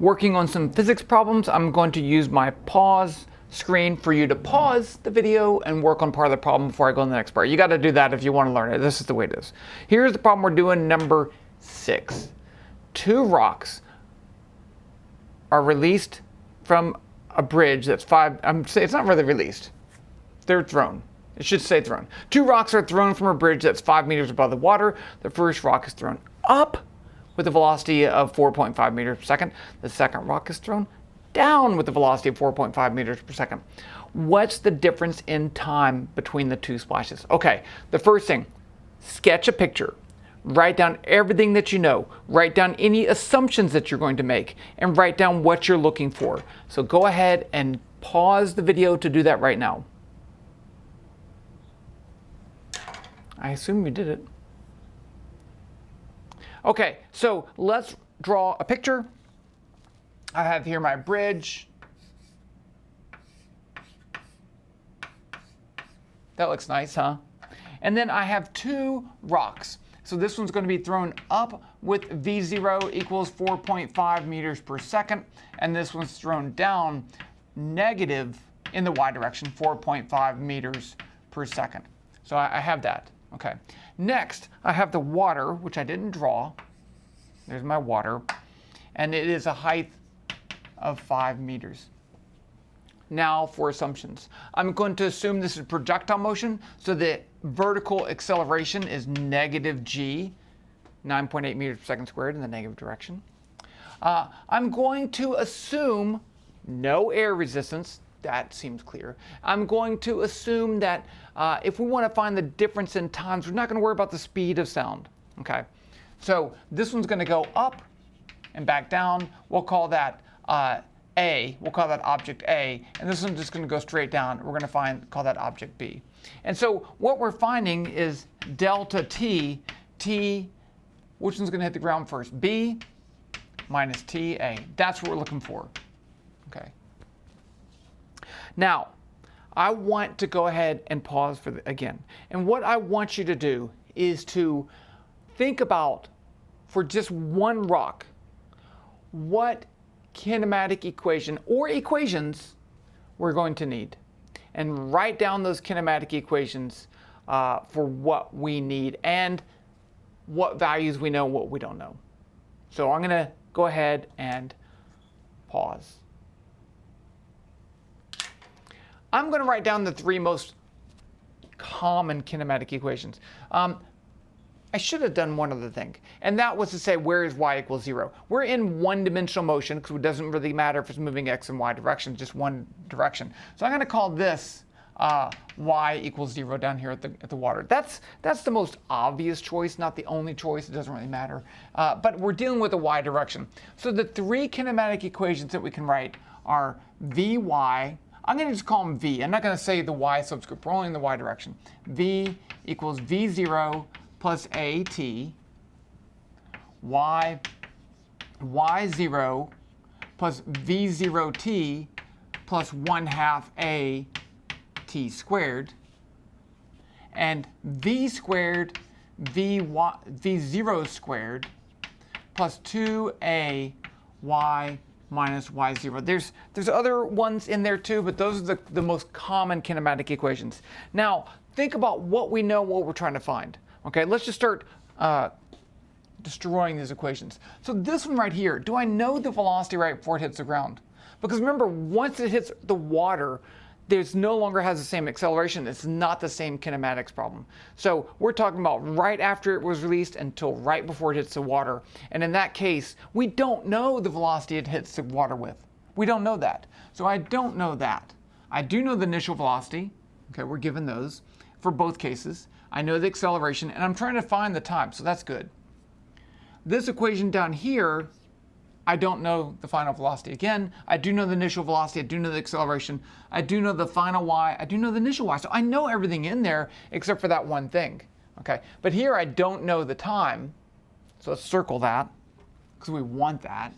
working on some physics problems. I'm going to use my pause screen for you to pause the video and work on part of the problem before I go on the next part. You got to do that if you want to learn it. This is the way it is. Here's the problem we're doing, number 6. 2 rocks are released from a bridge that's 5, it's not really released. They're thrown. It should say thrown. 2 rocks are thrown from a bridge that's 5 meters above the water. The first rock is thrown up with a velocity of 4.5 meters per second. The second rock is thrown down with a velocity of 4.5 meters per second. What's the difference in time between the 2 splashes? Okay, the first thing, sketch a picture. Write down everything that you know. Write down any assumptions that you're going to make, and write down what you're looking for. So go ahead and pause the video to do that right now. I assume you did it. Okay, so let's draw a picture. I have here my bridge. That looks nice, huh? And then I have 2 rocks. So this one's going to be thrown up with V0 equals 4.5 meters per second. And this one's thrown down negative in the y direction, 4.5 meters per second. So I have that. Okay. Next, I have the water, which I didn't draw. There's my water. And it is a height of 5 meters. Now for assumptions. I'm going to assume this is projectile motion, so the vertical acceleration is negative g, 9.8 meters per second squared in the negative direction. I'm going to assume no air resistance. That seems clear. I'm going to assume that if we want to find the difference in times, we're not going to worry about the speed of sound. Okay, so this one's going to go up and back down. We'll call that A. We'll call that object A, and this one's just going to go straight down. We're going to call that object B. And so what we're finding is delta T, which one's going to hit the ground first? B minus TA. That's what we're looking for. Okay. Now, I want to go ahead and pause again. And what I want you to do is to think about, for just one rock, what kinematic equation or equations we're going to need. And write down those kinematic equations for what we need and what values we know, what we don't know. So I'm going to go ahead and pause. I'm going to write down the 3 most common kinematic equations. I should have done one other thing, and that was to say, where is y equals 0? We're in one-dimensional motion because it doesn't really matter if it's moving x and y direction, just one direction. So I'm going to call this y equals 0 down here at the water. That's the most obvious choice, not the only choice. It doesn't really matter. But we're dealing with a y direction. So the 3 kinematic equations that we can write are vy. I'm going to just call them v. I'm not going to say the y subscript. We're only in the y direction. V equals v0 plus at, y0 plus v0t plus 1/2 a t squared, and v squared v0 squared plus 2a y minus y0. There's other ones in there too, but those are the most common kinematic equations. Now, think about what we know, what we're trying to find. Okay, let's just start destroying these equations. So this one right here, do I know the velocity right before it hits the ground? Because remember, once it hits the water, there's no longer has the same acceleration. It's not the same kinematics problem. So we're talking about right after it was released until right before it hits the water. And in that case, we don't know the velocity it hits the water with. We don't know that. So I don't know that. I do know the initial velocity. Okay, we're given those for both cases. I know the acceleration, and I'm trying to find the time, so that's good. This equation down here, I don't know the final velocity. Again, I do know the initial velocity, I do know the acceleration, I do know the final y, I do know the initial y. So I know everything in there except for that one thing. Okay, but here I don't know the time, so let's circle that, because we want that.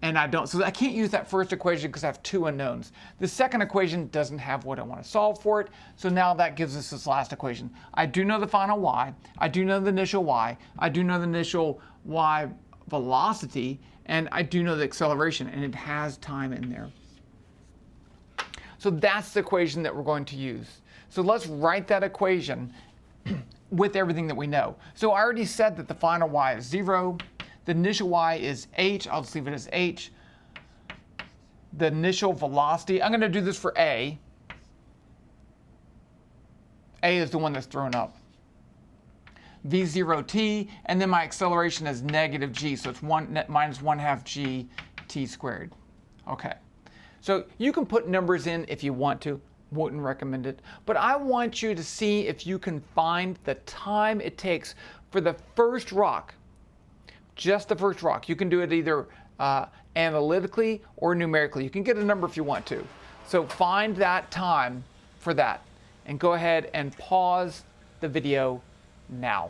And I don't, so I can't use that first equation because I have 2 unknowns. The second equation doesn't have what I want to solve for it, so now that gives us this last equation. I do know the final y, I do know the initial y, I do know the initial y velocity, and I do know the acceleration, and it has time in there. So that's the equation that we're going to use. So let's write that equation with everything that we know. So I already said that the final y is 0. The initial y is h. I'll just leave it as h. The initial velocity, I'm going to do this for a. A is the one that's thrown up. v0t, and then my acceleration is negative g, so it's minus 1/2 g t squared. Okay. So you can put numbers in if you want to. Wouldn't recommend it. But I want you to see if you can find the time it takes for the first rock, just the first rock. You can do it either analytically or numerically. You can get a number if you want to. So find that time for that. And go ahead and pause the video now.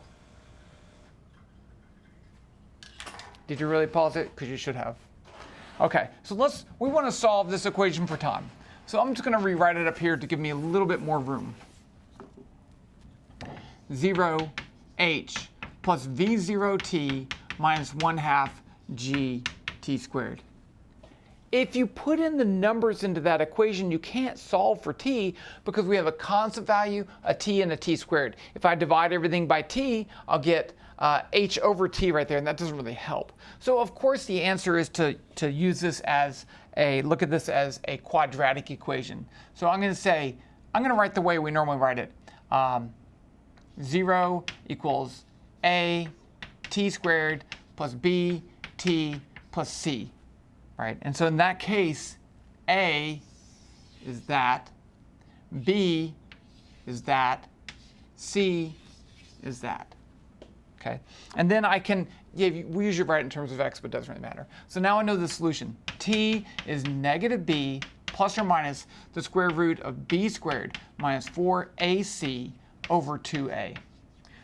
Did you really pause it? Because you should have. Okay, so we want to solve this equation for time. So I'm just going to rewrite it up here to give me a little bit more room. 0h plus v0t minus 1/2 g t squared. If you put in the numbers into that equation, you can't solve for t because we have a constant value, a t, and a t squared. If I divide everything by t, I'll get h over t right there, and that doesn't really help. So of course the answer is to use this as look at this as a quadratic equation. So I'm going to write the way we normally write it. 0 equals a t squared plus b t plus c. Right? And so in that case, A is that, B is that, C is that. Okay? And then I can, we usually write it in terms of x, but it doesn't really matter. So now I know the solution. T is negative b plus or minus the square root of b squared minus 4ac over 2a.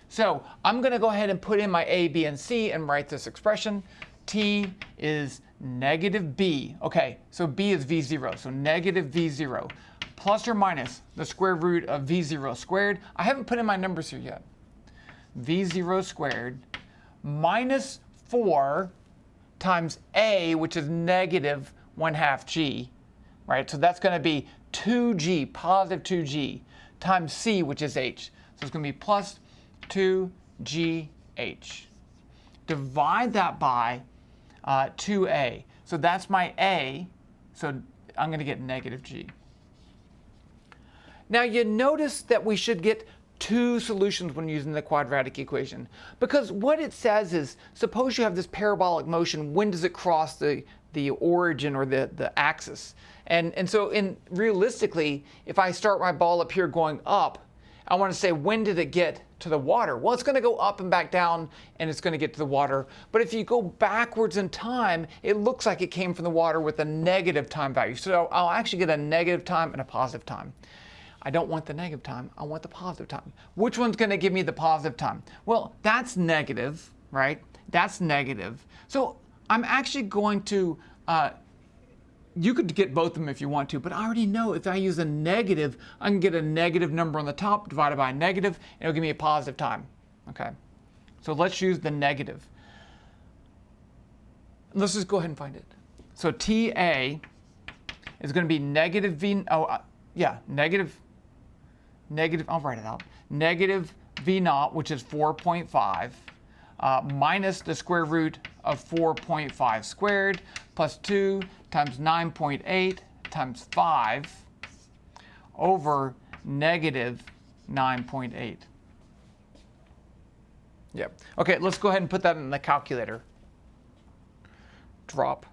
So I'm going to go ahead and put in my a, b, and c and write this expression. T is negative b. Okay, so b is v0, so negative v0 plus or minus the square root of v0 squared. I haven't put in my numbers here yet. v0 squared minus 4 times a, which is negative 1/2 g, right? So that's going to be 2g, positive 2g, times c, which is h. So it's going to be plus 2gh. Divide that by 2a. So that's my a. So I'm going to get negative g. Now you notice that we should get two solutions when using the quadratic equation. Because what it says is, suppose you have this parabolic motion, when does it cross the origin or the axis? And so realistically, if I start my ball up here going up, I want to say, when did it get to the water? Well, it's going to go up and back down, and it's going to get to the water. But if you go backwards in time, it looks like it came from the water with a negative time value. So I'll actually get a negative time and a positive time. I don't want the negative time. I want the positive time. Which one's going to give me the positive time? Well, that's negative, right? That's negative. So I'm actually going to you could get both of them if you want to, but I already know if I use a negative, I can get a negative number on the top divided by a negative, and it'll give me a positive time. Okay, so let's use the negative. Let's just go ahead and find it. So TA is going to be negative v, negative, I'll write it out. Negative v naught, which is 4.5, minus the square root of 4.5 squared, plus 2 times 9.8 times 5 over negative 9.8. Yep. Okay, let's go ahead and put that in the calculator. Drop.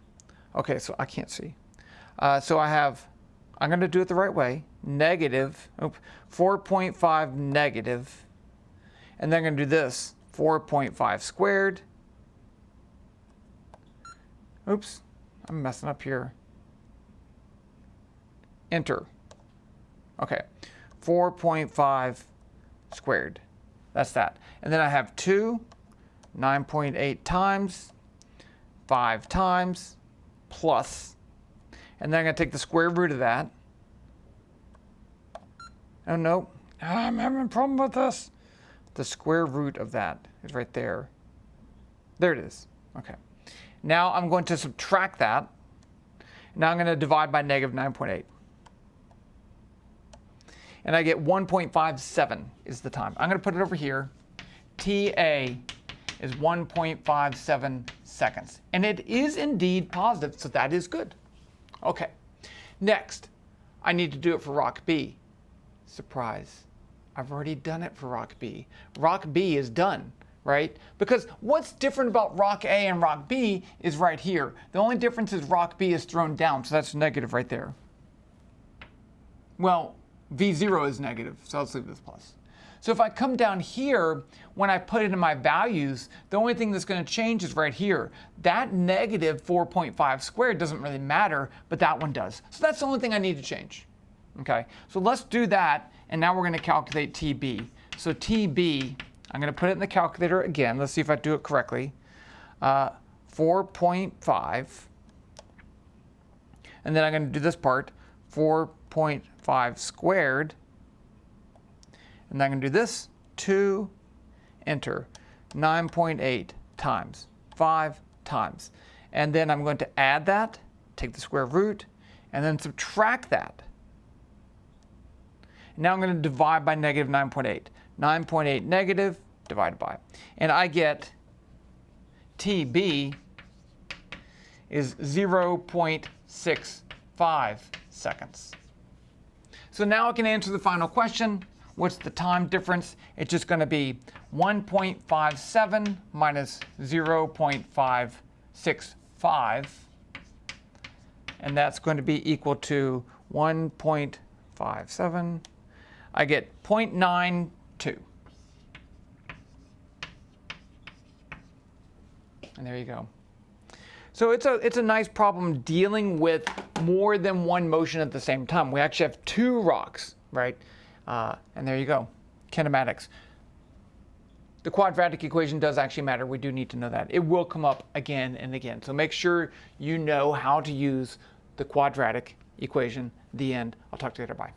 Okay, so I can't see. So I'm going to do it the right way. Negative, 4.5 negative, and then I'm going to do this, 4.5 squared. Oops, I'm messing up here. Enter. Okay, 4.5 squared. That's that. And then I have 2, 9.8 times, 5 times, plus, and then I'm going to take the square root of that. Oh, no, I'm having a problem with this. The square root of that is right there. There it is. Okay. Now I'm going to subtract that. Now I'm going to divide by negative 9.8. And I get 1.57 is the time. I'm going to put it over here. TA is 1.57 seconds. And it is indeed positive, so that is good. Okay, next, I need to do it for rock B. Surprise, I've already done it for rock B. Rock B is done, right? Because what's different about rock A and rock B is right here. The only difference is rock B is thrown down, so that's negative right there. Well, V0 is negative, so let's leave this plus. So if I come down here, when I put it in my values, the only thing that's going to change is right here. That negative 4.5 squared doesn't really matter, but that one does. So that's the only thing I need to change. Okay, so let's do that, and now we're going to calculate TB. So TB, I'm going to put it in the calculator again. Let's see if I do it correctly. 4.5, and then I'm going to do this part, 4.5 squared. And I'm going to do this, 2, enter, 9.8 times 5 times. And then I'm going to add that, take the square root, and then subtract that. Now I'm going to divide by negative 9.8. 9.8 negative, divided by. And I get TB is 0.65 seconds. So now I can answer the final question. What's the time difference? It's just going to be 1.57 minus 0.565. And that's going to be equal to 1.57. I get 0.92. And there you go. So it's a nice problem dealing with more than one motion at the same time. We actually have two rocks, right? And there you go, kinematics. The quadratic equation does actually matter. We do need to know that. It will come up again and again. So make sure you know how to use the quadratic equation. The end. I'll talk to you later. Bye.